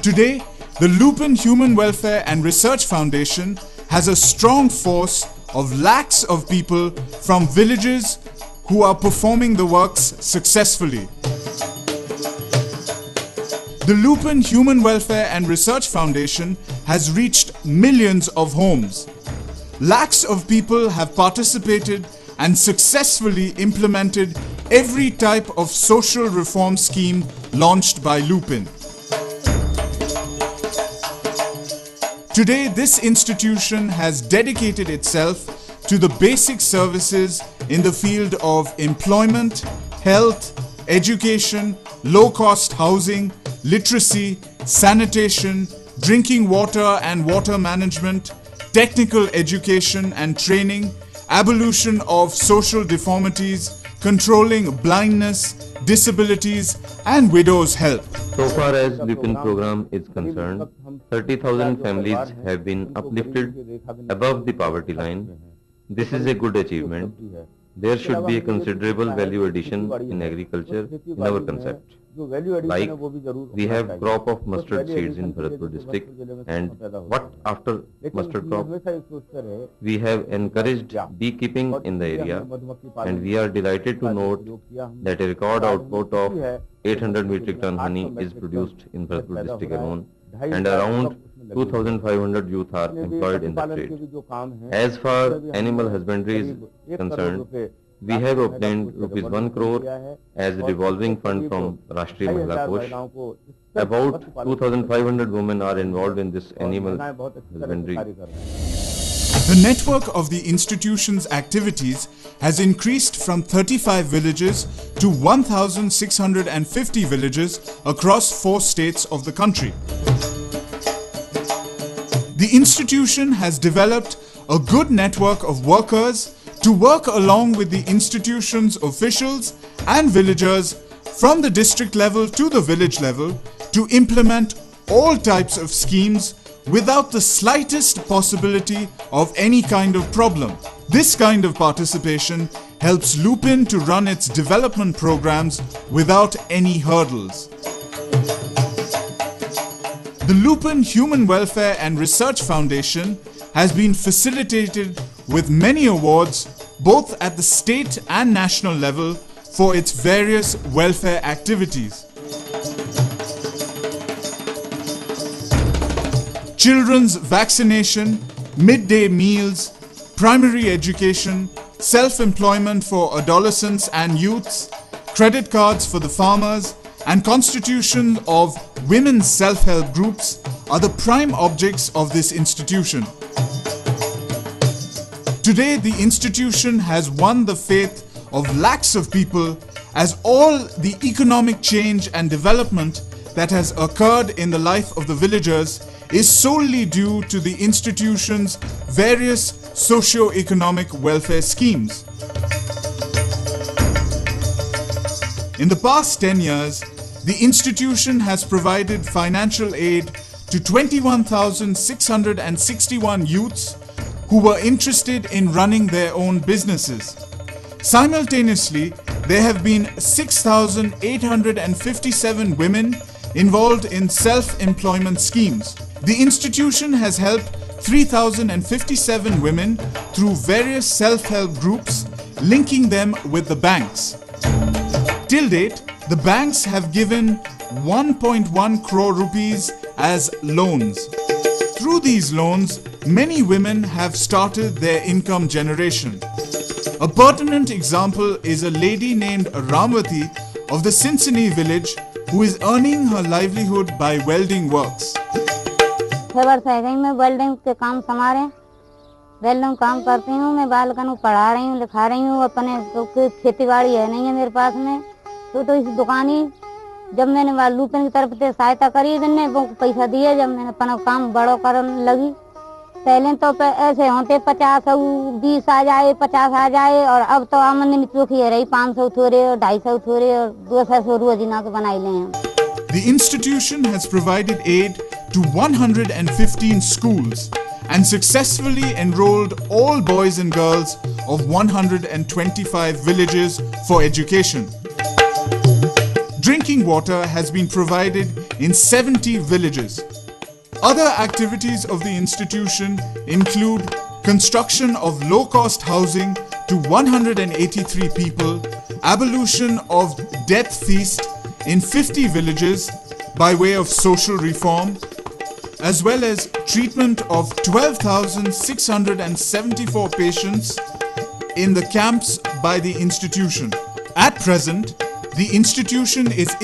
Today, the Lupin Human Welfare and Research Foundation has a strong force of lakhs of people from villages who are performing the works successfully. The Lupin Human Welfare and Research Foundation has reached millions of homes. Lakhs of people have participated and successfully implemented every type of social reform scheme launched by Lupin. Today, this institution has dedicated itself to the basic services in the field of employment, health, education, low-cost housing, literacy, sanitation, drinking water and water management, technical education and training, abolition of social deformities, controlling blindness, disabilities, and widows' help. So far as Lupin program is concerned, 30,000 families have been uplifted above the poverty line. This is a good achievement. There should be a considerable value addition in agriculture in our concept. Like, we have crop of mustard seeds in Bharatpur district, and what after mustard crop? We have encouraged beekeeping in the area, and we are delighted to note that a record output of 800 metric ton honey is produced in Bharatpur district alone, and around 2,500 youth are employed in the trade. As far animal husbandry is concerned, we have obtained ₹1 crore as a revolving fund from Rashtriya Mahila Kosh. About 2,500 women are involved in this animal husbandry. The network of the institution's activities has increased from 35 villages to 1,650 villages across 4 states of the country. The institution has developed a good network of workers to work along with the institution's officials and villagers from the district level to the village level to implement all types of schemes without the slightest possibility of any kind of problem. This kind of participation helps Lupin to run its development programs without any hurdles. The Lupin Human Welfare and Research Foundation has been facilitated with many awards both at the state and national level for its various welfare activities. Children's vaccination, midday meals, primary education, self-employment for adolescents and youths, credit cards for the farmers, and constitution of women's self-help groups are the prime objects of this institution. Today, the institution has won the faith of lakhs of people, as all the economic change and development that has occurred in the life of the villagers is solely due to the institution's various socio-economic welfare schemes. In the past 10 years, the institution has provided financial aid to 21,661 youths who were interested in running their own businesses. Simultaneously, there have been 6,857 women involved in self-employment schemes. The institution has helped 3,057 women through various self-help groups, linking them with the banks. Till date, the banks have given 1.1 crore rupees as loans. Through these loans, many women have started their income generation. A pertinent example is a lady named Ramvati of the Cincinnati village who is earning her livelihood by welding works. मैं welding के काम संभाले, welding काम करती हूँ, मैं बालकन को पढ़ा रही हूँ, लिखा रही हूँ, अपने तो खेती बाड़ी है नहीं है मेरे पास में, तो इस दुकानी जब मैंने लूपिन की तरफ से सहायता करी, मैंने वो पैसा दिया, जब मैंने अपना काम बड़ा करने लगी, पहले तो ऐसे होते 50 20 आ जाए, 50 आ जाए, और अब तो आमदनी में चौकी है रही 500 थोड़े और 250 थोड़े और 200 रोजीना के बनाई ले हैं। The institution has provided aid to 115 schools and successfully enrolled all boys and girls of 125 villages for education. Drinking water has been provided in 70 villages. Other activities of the institution include construction of low-cost housing to 183 people, abolition of death feast in 50 villages by way of social reform, as well as treatment of 12,674 patients in the camps by the institution. At present, the institution is